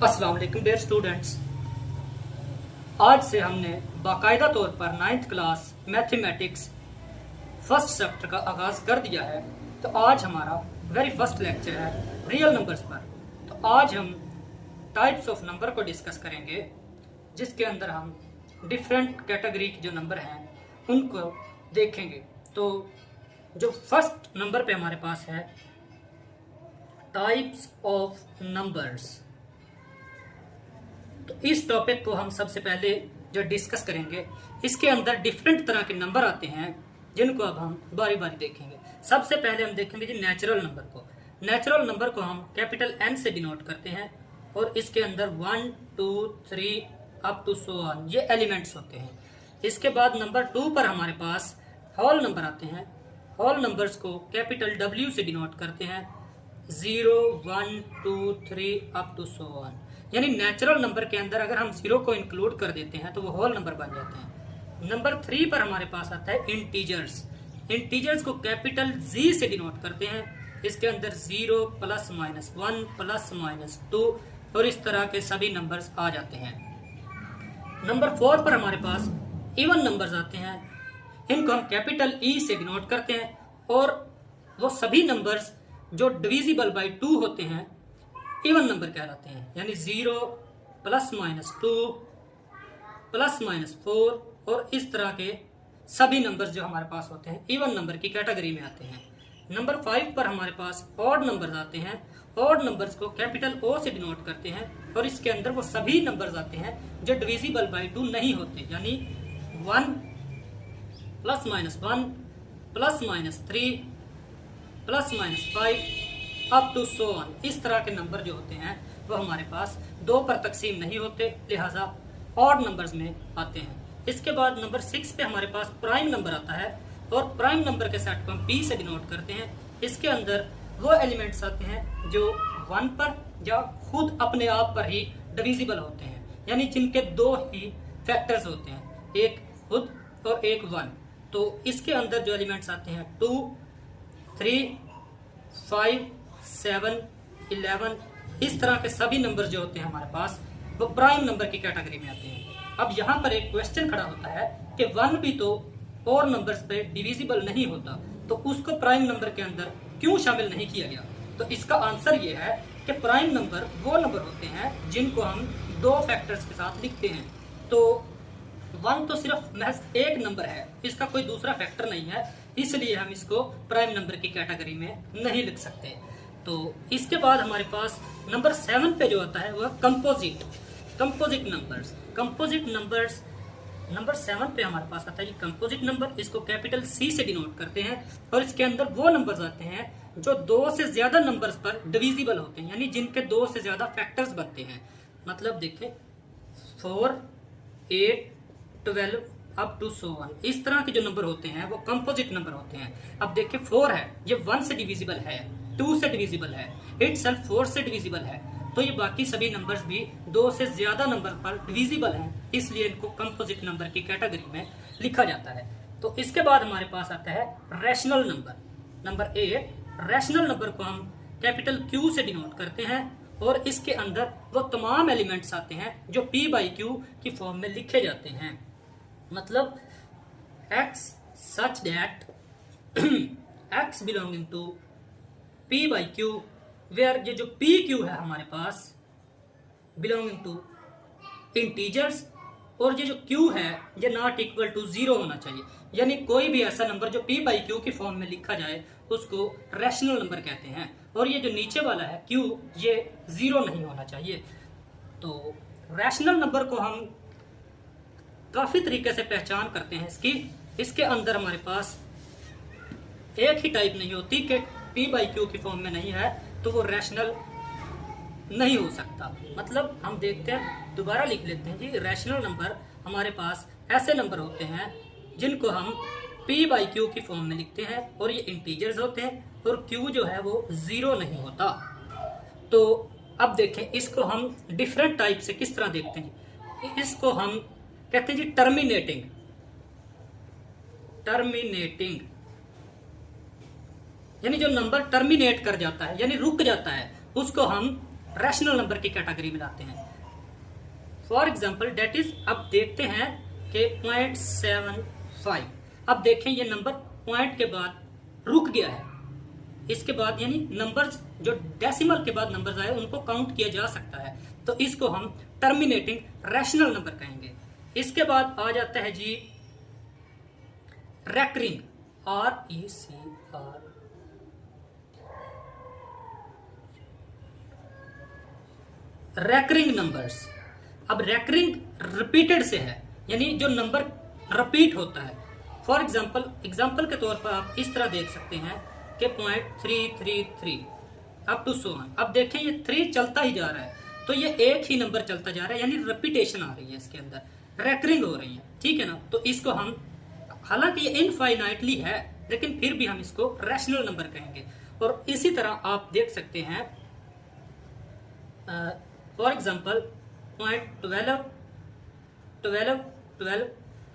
अस्सलाम वालेकुम dear students. आज से हमने बाकायदा तौर पर 9th class mathematics first chapter का आगाज कर दिया है। तो आज हमारा वेरी फर्स्ट लेक्चर है रियल नंबर्स पर। तो आज हम टाइप्स ऑफ नंबर को डिस्कस करेंगे, जिसके अंदर हम डिफरेंट कैटेगरी के जो नंबर हैं उनको देखेंगे। तो जो फर्स्ट नंबर पे हमारे पास है टाइप्स ऑफ नंबर्स, तो इस टॉपिक को हम सबसे पहले जो डिस्कस करेंगे, इसके अंदर डिफरेंट तरह के नंबर आते हैं जिनको अब हम बारी बारी देखेंगे। सबसे पहले हम देखेंगे जी नेचुरल नंबर को। नेचुरल नंबर को हम कैपिटल N से डिनोट करते हैं और इसके अंदर 1, 2, 3 अप टू सो ऑन ये एलिमेंट्स होते हैं। इसके बाद नंबर 2 पर हमारे पास होल नंबर आते हैं। होल नंबर्स को कैपिटल W से डिनोट करते हैं, 0, 1, 2, 3 अप टू सो ऑन। यानी नेचुरल नंबर के अंदर अगर हम 0 को इंक्लूड कर देते हैं तो वो होल नंबर बन जाते हैं। नंबर 3 पर हमारे पास आता है इंटीजर्स। इंटीजर्स को कैपिटल G से डिनोट करते हैं। इसके अंदर 0 प्लस माइनस 1 प्लस माइनस 2 और इस तरह के सभी नंबर्स आ जाते हैं। नंबर 4 पर हमारे पास इवन नंबर्स आते हैं। इनको हम कैपिटल E से डिनोट करते हैं और वो सभी नंबर्स जो डिविजिबल बाय 2 होते हैं इवन नंबर कहलाते हैं। यानी 0 प्लस माइनस 2 प्लस माइनस 4 और इस तरह के सभी नंबर्स जो हमारे पास होते हैं इवन नंबर की कैटेगरी में आते हैं। नंबर 5 पर हमारे पास ऑड नंबर्स आते हैं। ऑड नंबर्स को कैपिटल O से डिनोट करते हैं और इसके अंदर वो सभी नंबर्स आते हैं जो डिविजिबल बाय 2 नहीं होते। यानी 1 plus minus 1 plus minus 3 plus minus 5 up to so on. इस तरह के नंबर जो होते हैं वो हमारे पास 2 पर तकसीम नहीं होते, लिहाजा ऑड नंबर्स में आते हैं। इसके बाद नंबर 6 पे हमारे पास प्राइम नंबर आता है और प्राइम नंबर के सेट को हम P से डिनोट करते हैं। इसके अंदर वो एलिमेंट्स आते हैं जो 1 पर या खुद अपने आप पर ही डिविजिबल होते हैं, यानी जिनके 2 ही फैक्टर्स होते हैं, एक खुद और एक 1। तो इसके अंदर जो एलिमेंट्स आते हैं 2, 3, 5, 7, 11 इस तरह के सभी नंबर जो होते हैं हमारे पास वो प्राइम नंबर की कैटेगरी में आते हैं। अब यहाँ पर एक क्वेश्चन खड़ा होता है कि 1 भी तो और नंबर्स पे डिविजिबल नहीं होता, तो उसको प्राइम नंबर के अंदर क्यों शामिल नहीं किया गया? तो इसका आंसर ये है कि प्राइम नंबर वो नंबर होते हैं जिनको हम 2 फैक्टर्स के साथ लिखते हैं। तो 1 तो सिर्फ महज एक नंबर है, इसका कोई दूसरा फैक्टर नहीं है, इसलिए हम इसको प्राइम नंबर की कैटेगरी में नहीं लिख सकते। तो इसके बाद हमारे पास नंबर 7 पे जो आता है वह composite numbers. Composite numbers number 7 पे हमारे पास आता है कंपोजिट नंबर। इसको कैपिटल C से डिनोट करते हैं और इसके अंदर वो नंबर्स आते हैं जो 2 से ज्यादा नंबर्स पर डिविजिबल होते हैं, यानी जिनके 2 से ज्यादा फैक्टर्स बनते हैं। मतलब देखें 4, 8, 12 अप टू सो ऑन इस तरह के जो नंबर होते हैं वो कंपोजिट नंबर होते हैं। अब देखिए 4 है, ये 1 से डिविजिबल है, 2 से डिविजिबल है, इटसेल्फ 4 से डिविजिबल है, तो ये बाकी सभी नंबर्स भी 2 से ज्यादा नंबर पर डिविजिबल हैं, इसलिए इनको कंपोजिट नंबर की कैटेगरी में लिखा जाता है। तो इसके बाद हमारे पास आता है rational number. Number 8 rational number को हम कैपिटल Q से डिनोट करते हैं और इसके अंदर वो तमाम एलिमेंट्स आते हैं जो P/Q की फॉर्म में लिखे जाते हैं। मतलब x such that x belonging to P/Q where ये जो PQ है हमारे पास belonging to integers और ये जो Q है ये नॉट इक्वल टू 0 होना चाहिए। यानी कोई भी ऐसा नंबर जो P/Q की फॉर्म में लिखा जाए उसको रैशनल नंबर कहते हैं। और ये जो नीचे वाला है Q ये 0 नहीं होना चाहिए। तो रैशनल नंबर को हम काफी तरीके से पहचान करते हैं इसके अंदर हमारे पास एक ही टाइप नहीं होती कि P/Q की फॉर्म में नहीं है तो वो रैशनल नहीं हो सकता। मतलब हम देखते हैं, दोबारा लिख लेते हैं जी। रैशनल नंबर हमारे पास ऐसे नंबर होते हैं जिनको हम P/Q की फॉर्म में लिखते हैं और ये इंटीजर्स होते हैं और Q जो है वो 0 नहीं होता। तो अब देखें इसको हम डिफरेंट टाइप से किस तरह देखते हैं। इसको हम कहते हैं जी टर्मिनेटिंग यानी जो नंबर टर्मिनेट कर जाता है यानी रुक जाता है उसको हम रैशनल नंबर की कैटेगरी में लाते हैं। फॉर एग्जाम्पल डेट इज, अब देखते हैं कि 0.75, अब देखें ये नंबर पॉइंट के बाद रुक गया है, इसके बाद यानी नंबर्स जो डेसिमल के बाद नंबर्स आए उनको काउंट किया जा सकता है, तो इसको हम टर्मिनेटिंग रैशनल नंबर कहेंगे। इसके बाद आ जाता है जी रैकरिंग, RECR, रैकरिंग नंबर्स। अब रैकरिंग रिपीटेड से है, यानी जो नंबर रिपीट होता है। फॉर एग्जाम्पल के तौर पर आप इस तरह देख सकते हैं कि 0.333 अप टू 100। अब देखें ये 3 चलता ही जा रहा है, तो ये एक ही नंबर चलता जा रहा है, यानी रिपीटेशन आ रही है, इसके अंदर रैकरिंग हो रही है, ठीक है ना। तो इसको हम, हालांकि ये इनफाइनाइटली है, लेकिन फिर भी हम इसको रैशनल नंबर कहेंगे। और इसी तरह आप देख सकते हैं फॉर एग्जाम्पल 0.12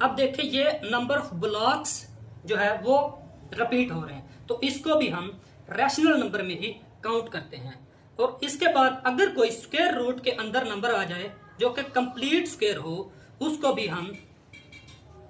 अब देखें ये नंबर ऑफ ब्लॉक्स जो है वो रिपीट हो रहे हैं, तो इसको भी हम रैशनल नंबर में ही काउंट करते हैं। और इसके बाद अगर कोई स्क्वायर रूट के अंदर नंबर आ जाए जो कि कंप्लीट स्क्वायर हो, उसको भी हम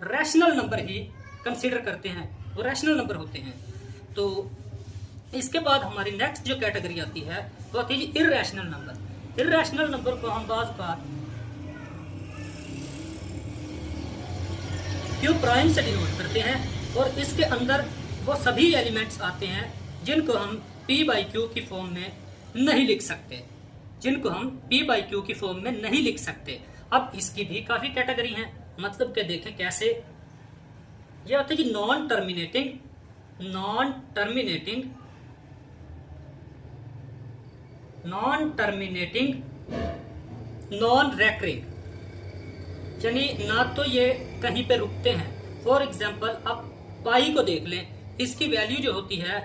रैशनल नंबर ही कंसीडर करते हैं, वो रैशनल नंबर होते हैं। तो इसके बाद हमारी नेक्स्ट जो कैटेगरी आती है वो आती है इर्रेशनल नंबर। इर्रेशनल नंबर को हम बार बार क्यू प्राइम से डिनोट करते हैं, और इसके अंदर वो सभी एलिमेंट्स आते हैं जिनको हम P/Q की फॉर्म में नहीं लिख सकते, की फॉर्म में नहीं लिख सकते। अब इसकी भी काफी कैटेगरी हैं, मतलब कि देखें कैसे। ये होता है कि नॉन टर्मिनेटिंग, नॉन रैकरिंग, यानी ना तो ये कहीं पे रुकते हैं। फॉर एग्जाम्पल आप पाई को देख लें, इसकी वैल्यू जो होती है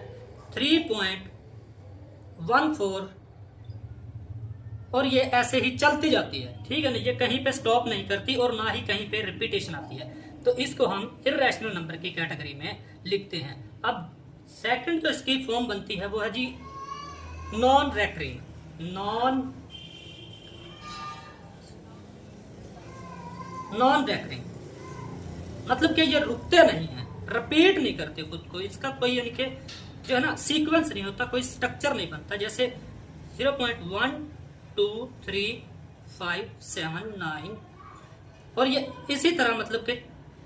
3.14, और ये ऐसे ही चलती जाती है, ठीक है ना, ये कहीं पे स्टॉप नहीं करती और ना ही कहीं पे रिपीटेशन आती है, तो इसको हम इर्रेशनल नंबर की कैटेगरी में लिखते हैं। अब सेकंड जो इसकी फॉर्म बनती है वो है जी नॉन रैकरिंग, मतलब कि ये रुकते नहीं हैं, रिपीट नहीं करते खुद को, इसका कोई यानी कि जो है ना सीक्वेंस नहीं होता, कोई स्ट्रक्चर नहीं बनता, जैसे 0.1 2 3 5 7 9, और ये इसी तरह मतलब कि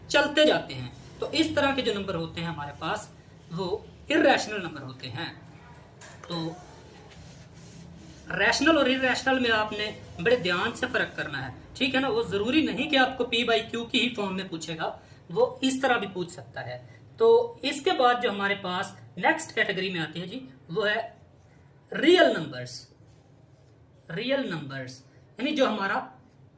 चलते जाते हैं। तो इस तरह के जो नंबर होते हैं हमारे पास वो इर्रेशनल नंबर होते हैं। तो रैशनल और इर्रेशनल में आपने बड़े ध्यान से फर्क करना है, ठीक है ना। वो जरूरी नहीं कि आपको P/Q की ही फॉर्म में पूछेगा, वो इस तरह भी पूछ सकता है। तो इसके बाद जो हमारे पास नेक्स्ट कैटेगरी में आती है जी वो है रियल नंबर्स, यानी जो हमारा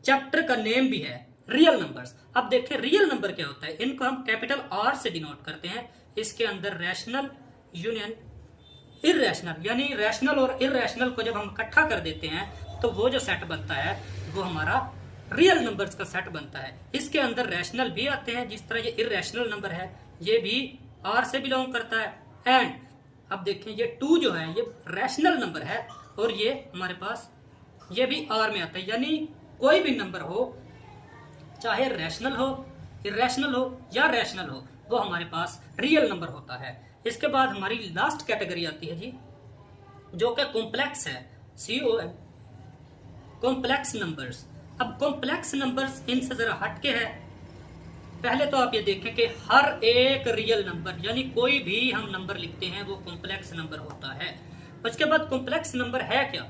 चैप्टर का नेम भी है रियल नंबर्स। अब देखिए रियल नंबर क्या होता है, इनको हम कैपिटल R से डिनोट करते हैं। इसके अंदर रैशनल यूनियन इर्रेशनल, यानी रैशनल और इर्रेशनल को जब हम इकट्ठा कर देते हैं तो वो जो सेट बनता है वो हमारा रियल नंबर्स का सेट बनता है। इसके अंदर रैशनल भी आते हैं, जिस तरह ये इर्रेशनल नंबर है ये भी R से बिलोंग करता है। एंड अब देखें ये 2 जो है ये रैशनल नंबर है, और ये हमारे पास ये भी R में आता है, यानी कोई भी नंबर हो, चाहे रैशनल हो, इर्रेशनल हो या रैशनल हो, वो हमारे पास रियल नंबर होता है। इसके बाद हमारी लास्ट कैटेगरी आती है जी जो कि कॉम्प्लेक्स है, COM, कॉम्प्लेक्स नंबर्स। अब कॉम्प्लेक्स नंबर्स इनसे जरा हटके है। पहले तो आप ये देखें कि हर एक रियल नंबर, यानी कोई भी हम नंबर लिखते हैं वो कॉम्प्लेक्स नंबर होता है। उसके बाद कॉम्प्लेक्स नंबर है क्या?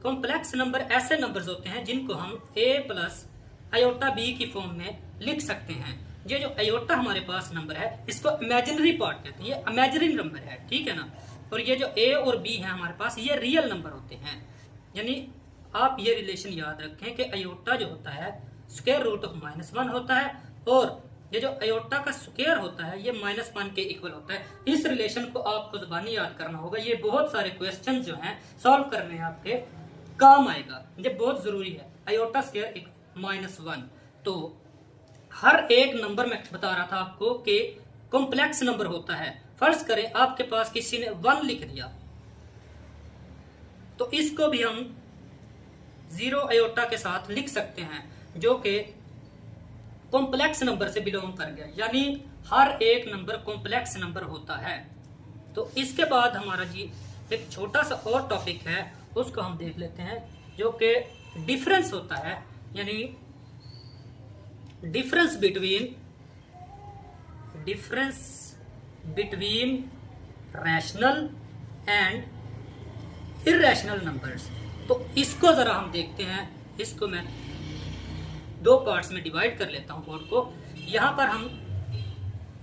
कॉम्प्लेक्स नंबर ऐसे नंबर्स होते हैं जिनको हम a+i/b की फॉर्म में लिख सकते हैं। ये जो आयोटा हमारे पास नंबर है इसको इमेजिनरी पार्ट कहते हैं, ये इमेजिनरी नंबर है, ठीक है ना। और ये जो a और b है हमारे पास ये रियल नंबर होते हैं। यानी आप ये रिलेशन याद रखें कि आयोटा जो होता है स्क्वायर रूट ऑफ -1 होता है, और ये जो आयोटा का स्क्वायर होता है ये -1 के इक्वल होता है। इस रिलेशन को आपको ज़बानी याद करना होगा, ये बहुत सारे क्वेश्चन जो हैं सॉल्व करने में आपके काम आएगा, ये बहुत जरूरी है। आयोटा स्क्वायर -1, तो हर एक नंबर में बता रहा था आपको कि कॉम्प्लेक्स नंबर होता है। फर्ज करें आपके पास किसी ने 1 लिख दिया, तो इसको भी हम जीरो आयोटा के साथ लिख सकते हैं, जो कि कॉम्प्लेक्स नंबर से बिलोंग कर गया, यानी हर एक नंबर कॉम्प्लेक्स नंबर होता है। तो इसके बाद हमारा जी एक छोटा सा और टॉपिक है, उसको हम देख लेते हैं, जो कि डिफरेंस होता है, यानी difference between rational and irrational numbers. तो इसको जरा हम देखते हैं। इसको मैं दो पार्ट्स में डिवाइड कर लेता हूं बोर्ड को। यहां पर हम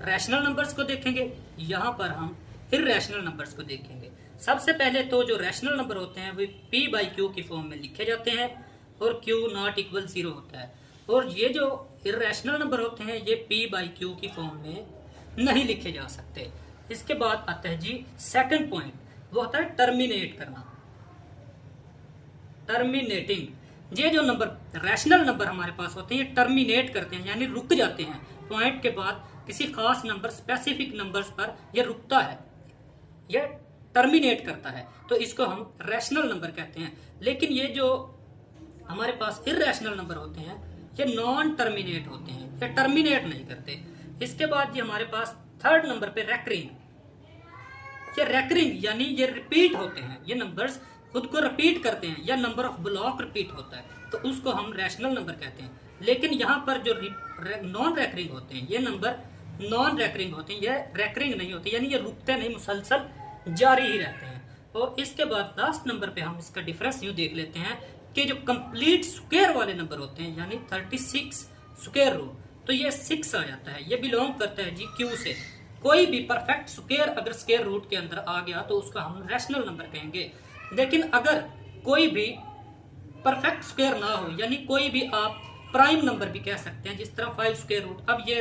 रैशनल नंबर्स को देखेंगे, यहां पर हम इर्रेशनल नंबर्स को देखेंगे। सबसे पहले तो जो रैशनल नंबर होते हैं वे p/q की फॉर्म में लिखे जाते हैं और q नॉट इक्वल 0 होता है, और ये जो इर्रेशनल नंबर होते हैं ये p/q की फॉर्म में नहीं लिखे जा सकते। इसके बाद आता है जी सेकंड पॉइंट, वो होता है टर्मिनेट करना, टर्मिनेटिंग। ये जो नंबर रैशनल नंबर हमारे पास होते हैं ये टर्मिनेट करते हैं, यानी रुक जाते हैं पॉइंट के बाद, किसी खास नंबर स्पेसिफिक नंबर्स पर ये रुकता है, ये टर्मिनेट करता है, तो इसको हम रैशनल नंबर कहते हैं। लेकिन ये जो हमारे पास इर्रेशनल नंबर होते हैं ये नॉन टर्मिनेट होते हैं, ये टर्मिनेट नहीं करते। इसके बाद ये हमारे पास थर्ड नंबर पे रैकरिंग, ये रैकरिंग यानी ये रिपीट होते हैं, ये नंबर्स खुद को रिपीट करते हैं, या नंबर ऑफ ब्लॉक रिपीट होता है, तो उसको हम रैशनल नंबर कहते हैं। लेकिन यहाँ पर जो नॉन रैकरिंग होते हैं, ये नंबर नॉन रैकरिंग होते हैं, ये रैकरिंग नहीं होते, यानी ये रुकते नहीं, मुसलसल जारी ही रहते हैं। और इसके बाद लास्ट नंबर पे हम इसका डिफरेंस यूं देख लेते हैं कि जो कंप्लीट स्क्वायर वाले नंबर होते हैं, यानी 36 स्क्वायर रूट, तो ये 6 आ जाता है, ये बिलोंग करता है जी क्यू से। कोई भी परफेक्ट स्क्वायर अगर स्क्वायर रूट के अंदर आ गया तो उसका हम रैशनल नंबर कहेंगे। लेकिन अगर कोई भी परफेक्ट स्क्वायर ना हो, यानी कोई भी आप प्राइम नंबर भी कह सकते हैं, जिस तरह 5 स्क्वायर रूट, अब ये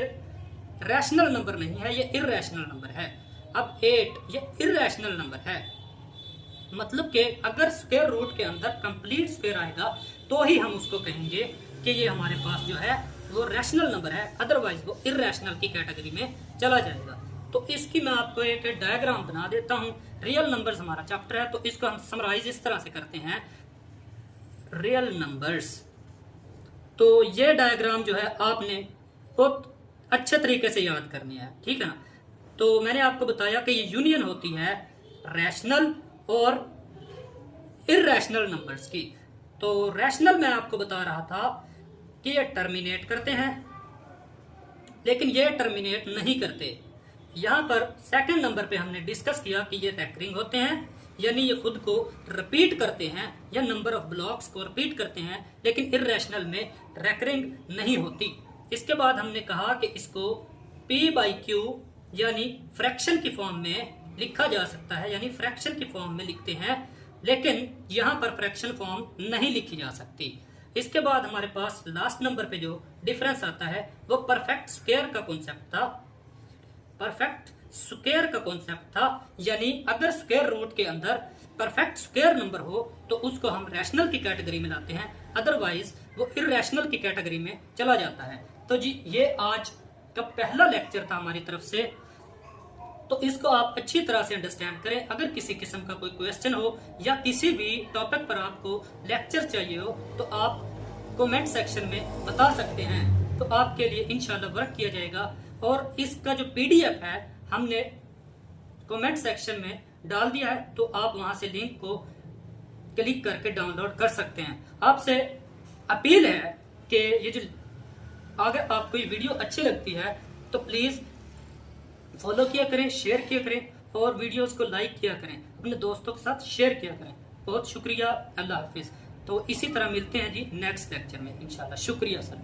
रैशनल नंबर नहीं है, ये इर्रेशनल नंबर है। अब 8 ये इर्रेशनल नंबर है, मतलब कि अगर स्क्वायर रूट के अंदर कंप्लीट स्क्वायर आएगा तो ही हम उसको कहेंगे कि ये हमारे पास जो है वो रैशनल नंबर है, अदरवाइज वो इर्रेशनल की कैटेगरी में चला जाएगा। तो इसकी मैं आपको एक डायग्राम बना देता हूँ। रियल नंबर्स हमारा चैप्टर है, तो इसको हम समराइज इस तरह से करते हैं, रियल नंबर्स। तो ये डायग्राम जो है आपने बहुत अच्छे तरीके से याद करनी है, ठीक है ना। तो मैंने आपको बताया कि ये यूनियन होती है रैशनल और इर्रेशनल नंबर्स की। तो रैशनल मैं आपको बता रहा था कि ये टर्मिनेट करते हैं, लेकिन ये टर्मिनेट नहीं करते। यहाँ पर सेकंड नंबर पे हमने डिस्कस किया कि ये रैकरिंग होते हैं, यानी ये खुद को रिपीट करते हैं या नंबर ऑफ ब्लॉक्स को रिपीट करते हैं, लेकिन इर्रेशनल में रैकरिंग नहीं होती। इसके बाद हमने कहा कि इसको p/q यानी फ्रैक्शन की फॉर्म में लिखा जा सकता है, यानी फ्रैक्शन की फॉर्म में लिखते हैं, लेकिन यहाँ पर फ्रैक्शन फॉर्म नहीं लिखी जा सकती। इसके बाद हमारे पास लास्ट नंबर पे जो डिफरेंस आता है वो परफेक्ट स्क्वायर का कॉन्सेप्ट था, परफेक्ट स्क्वायर का कॉन्सेप्ट था, यानी अगर स्क्वायर रूट के अंदर परफेक्ट स्क्वायर नंबर हो तो उसको हम रैशनल की कैटेगरी में लाते हैं, अदरवाइज वो इर्रेशनल की कैटेगरी में चला जाता है। तो जी ये आज का पहला लेक्चर था हमारी तरफ से, तो इसको आप अच्छी तरह से अंडरस्टैंड करें। अगर किसी किस्म का कोई क्वेश्चन हो या किसी भी टॉपिक पर आपको लेक्चर चाहिए हो तो आप कमेंट सेक्शन में बता सकते हैं, तो आपके लिए इंशाल्लाह वर्क किया जाएगा। और इसका जो PDF है हमने कमेंट सेक्शन में डाल दिया है, तो आप वहां से लिंक को क्लिक करके डाउनलोड कर सकते हैं। आपसे अपील है कि ये जो अगर आपको ये वीडियो अच्छी लगती है तो प्लीज फॉलो किया करें, शेयर किया करें और वीडियोस को लाइक किया करें, अपने दोस्तों के साथ शेयर किया करें। बहुत शुक्रिया, अल्लाह हाफिज। तो इसी तरह मिलते हैं जी नेक्स्ट लेक्चर में इंशाल्लाह। शुक्रिया सर।